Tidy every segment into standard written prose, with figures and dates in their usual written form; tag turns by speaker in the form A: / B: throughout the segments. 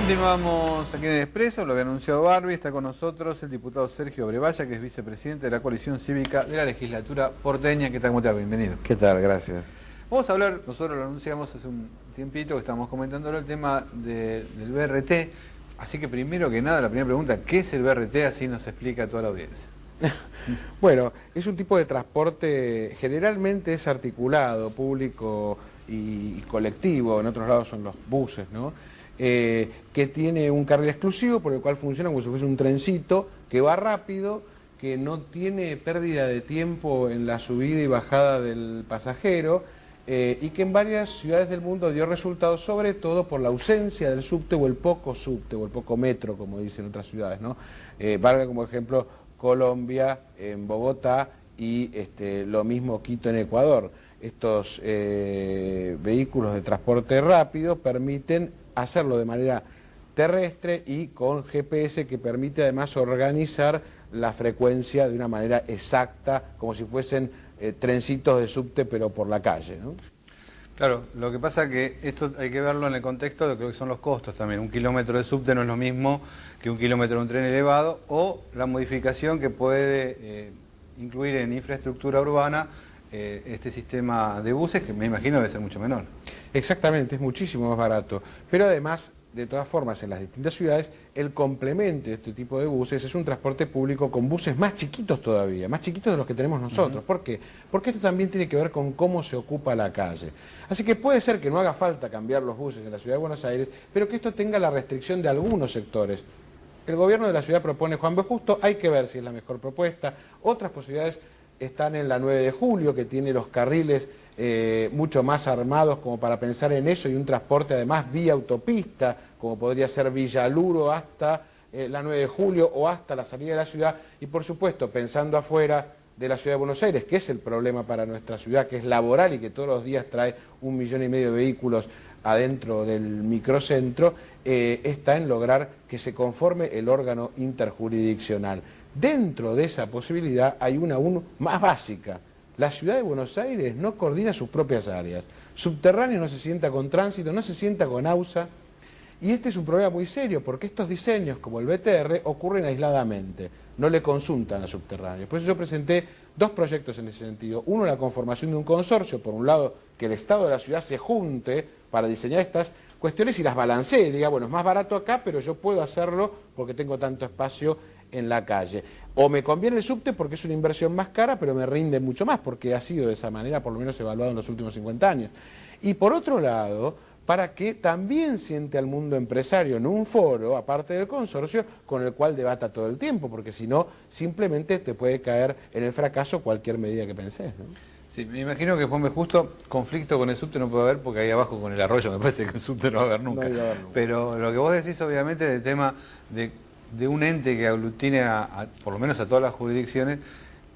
A: Continuamos aquí en el Expreso, lo había anunciado Barbie, está con nosotros el diputado Sergio Brevalla, que es vicepresidente de la coalición cívica de la legislatura porteña. ¿Qué tal? ¿Cómo te va? Bienvenido.
B: ¿Qué tal? Gracias.
A: Vamos a hablar, nosotros lo anunciamos hace un tiempito, que estábamos comentándolo, el tema del BRT. Así que primero que nada, la primera pregunta, ¿qué es el BRT? Así nos explica a toda la audiencia.
B: Bueno, es un tipo de transporte, generalmente es articulado, público y colectivo, en otros lados son los buses, ¿no? Que tiene un carril exclusivo por el cual funciona como si fuese un trencito que va rápido, que no tiene pérdida de tiempo en la subida y bajada del pasajero y que en varias ciudades del mundo dio resultados, sobre todo por la ausencia del subte o el poco metro, como dicen otras ciudades, ¿no? Valga como ejemplo Colombia, en Bogotá y lo mismo Quito en Ecuador. Estos vehículos de transporte rápido permiten hacerlo de manera terrestre y con GPS que permite además organizar la frecuencia de una manera exacta, como si fuesen trencitos de subte pero por la calle, ¿no?
A: Claro, lo que pasa es que esto hay que verlo en el contexto de lo que son los costos también. Un kilómetro de subte no es lo mismo que un kilómetro de un tren elevado, o la modificación que puede incluir en infraestructura urbana este sistema de buses, que me imagino debe ser mucho menor.
B: Exactamente, es muchísimo más barato, pero además, de todas formas, en las distintas ciudades, el complemento de este tipo de buses es un transporte público con buses más chiquitos todavía, más chiquitos de los que tenemos nosotros. ¿Por qué? Porque esto también tiene que ver con cómo se ocupa la calle. Así que puede ser que no haga falta cambiar los buses en la ciudad de Buenos Aires, pero que esto tenga la restricción de algunos sectores. El gobierno de la ciudad propone Juan B. Justo, hay que ver si es la mejor propuesta. Otras posibilidades están en la 9 de Julio, que tiene los carriles mucho más armados como para pensar en eso, y un transporte además vía autopista, como podría ser Villaluro hasta la 9 de Julio o hasta la salida de la ciudad, y por supuesto pensando afuera de la ciudad de Buenos Aires, que es el problema para nuestra ciudad, que es laboral y que todos los días trae 1,5 millones de vehículos adentro del microcentro, está en lograr que se conforme el órgano interjurisdiccional. Dentro de esa posibilidad hay una aún más básica. La ciudad de Buenos Aires no coordina sus propias áreas. Subterráneo no se sienta con tránsito, no se sienta con AUSA. Y este es un problema muy serio, porque estos diseños, como el BTR, ocurren aisladamente. No le consultan a subterráneos. Por eso yo presenté dos proyectos en ese sentido. Uno, la conformación de un consorcio, por un lado, que el Estado de la ciudad se junte para diseñar estas cuestiones y las balancee. Diga, bueno, es más barato acá, pero yo puedo hacerlo porque tengo tanto espacio en la calle. O me conviene el subte porque es una inversión más cara, pero me rinde mucho más, porque ha sido de esa manera, por lo menos evaluado en los últimos 50 años. Y por otro lado, para que también siente al mundo empresario en un foro, aparte del consorcio, con el cual debata todo el tiempo, porque si no, simplemente te puede caer en el fracaso cualquier medida que pensés, ¿no?
A: Sí, me imagino que Juan, justo conflicto con el subte no puede haber, porque ahí abajo con el arroyo me parece que el subte no va a haber nunca.
B: No va a haber nunca.
A: Pero lo que vos decís obviamente del tema de un ente que aglutine por lo menos a todas las jurisdicciones,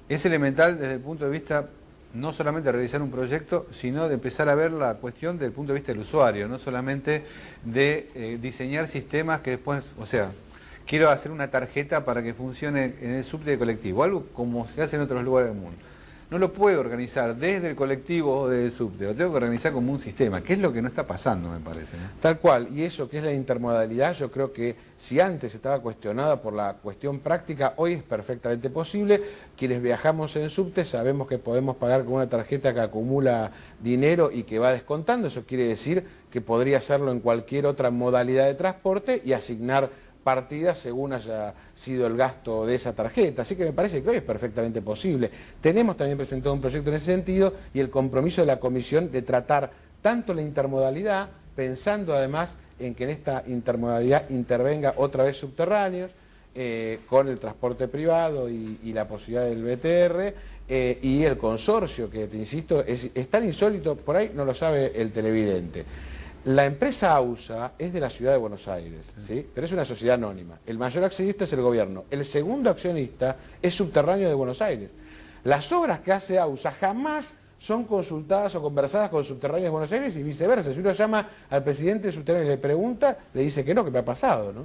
A: es elemental desde el punto de vista no solamente de realizar un proyecto, sino de empezar a ver la cuestión desde el punto de vista del usuario, no solamente de diseñar sistemas que después, o sea, quiero hacer una tarjeta para que funcione en el subte colectivo, algo como se hace en otros lugares del mundo. No lo puedo organizar desde el colectivo o desde el subte, lo tengo que organizar como un sistema, que es lo que no está pasando, me parece, ¿no?
B: Tal cual, y eso que es la intermodalidad, yo creo que si antes estaba cuestionada por la cuestión práctica, hoy es perfectamente posible. Quienes viajamos en subte sabemos que podemos pagar con una tarjeta que acumula dinero y que va descontando. Eso quiere decir que podría hacerlo en cualquier otra modalidad de transporte y asignar partidas según haya sido el gasto de esa tarjeta. Así que me parece que hoy es perfectamente posible. Tenemos también presentado un proyecto en ese sentido y el compromiso de la Comisión de tratar tanto la intermodalidad, pensando además en que en esta intermodalidad intervenga otra vez subterráneos, con el transporte privado y la posibilidad del BTR, y el consorcio, que te insisto, es tan insólito, por ahí no lo sabe el televidente. La empresa AUSA es de la ciudad de Buenos Aires, ¿sí? Pero es una sociedad anónima. El mayor accionista es el gobierno. El segundo accionista es Subterráneo de Buenos Aires. Las obras que hace AUSA jamás son consultadas o conversadas con Subterráneos de Buenos Aires y viceversa. Si uno llama al presidente de Subterráneos y le pregunta, le dice que no, que me ha pasado, ¿no?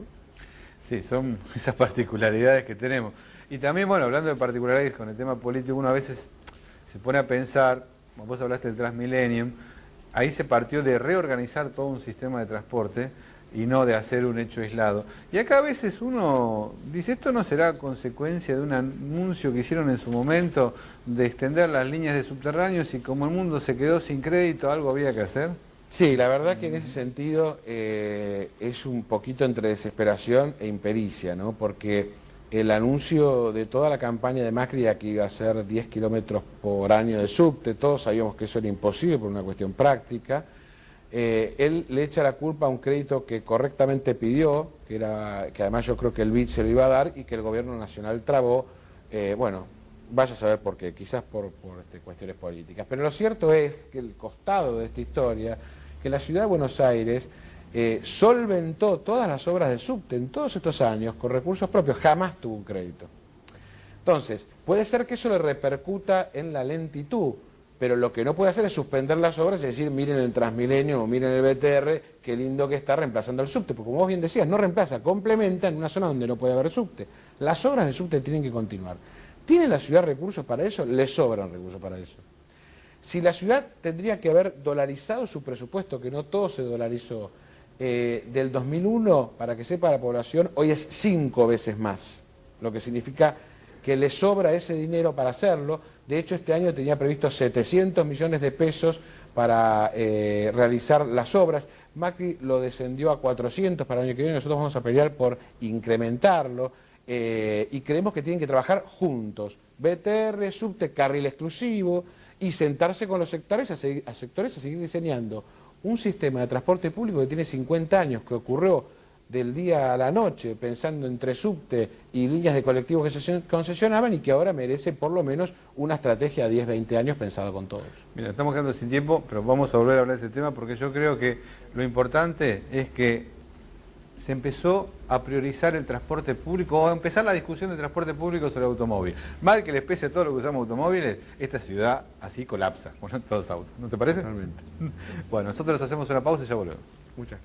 A: Sí, son esas particularidades que tenemos. Y también, bueno, hablando de particularidades con el tema político, uno a veces se pone a pensar, como vos hablaste del Transmillennium, ahí se partió de reorganizar todo un sistema de transporte y no de hacer un hecho aislado. Y acá a veces uno dice, ¿esto no será consecuencia de un anuncio que hicieron en su momento de extender las líneas de subterráneos y como el mundo se quedó sin crédito, algo había que hacer?
B: Sí, la verdad que en ese sentido es un poquito entre desesperación e impericia, ¿no? Porque el anuncio de toda la campaña de Macri a que iba a ser 10 kilómetros por año de subte, todos sabíamos que eso era imposible por una cuestión práctica. Él le echa la culpa a un crédito que correctamente pidió, que además yo creo que el BID se lo iba a dar y que el gobierno nacional trabó, bueno, vaya a saber por qué, quizás por cuestiones políticas. Pero lo cierto es que el costado de esta historia, que la ciudad de Buenos Aires solventó todas las obras de subte en todos estos años con recursos propios, jamás tuvo un crédito. Entonces, puede ser que eso le repercuta en la lentitud, pero lo que no puede hacer es suspender las obras y decir, miren el Transmilenio o miren el BTR, qué lindo que está reemplazando el subte, porque como vos bien decías, no reemplaza, complementa en una zona donde no puede haber subte. Las obras de subte tienen que continuar. ¿Tiene la ciudad recursos para eso? Le sobran recursos para eso. Si la ciudad tendría que haber dolarizado su presupuesto, que no todo se dolarizó, del 2001, para que sepa la población, hoy es 5 veces más, lo que significa que le sobra ese dinero para hacerlo. De hecho, este año tenía previsto 700 millones de pesos para realizar las obras. Macri lo descendió a 400 para el año que viene. Nosotros vamos a pelear por incrementarlo y creemos que tienen que trabajar juntos. BTR, subte, carril exclusivo y sentarse con los sectores a seguir diseñando un sistema de transporte público que tiene 50 años, que ocurrió del día a la noche, pensando entre subte y líneas de colectivos que se concesionaban y que ahora merece por lo menos una estrategia a 10, 20 años pensada con todos.
A: Mira, estamos quedando sin tiempo, pero vamos a volver a hablar de este tema porque yo creo que lo importante es que se empezó a priorizar el transporte público o a empezar la discusión de transporte público sobre el automóvil. Mal que les pese a todo lo que usamos automóviles, esta ciudad así colapsa con todos los autos. ¿No te parece?
B: Realmente.
A: Bueno, nosotros hacemos una pausa y ya volvemos.
B: Muchas gracias.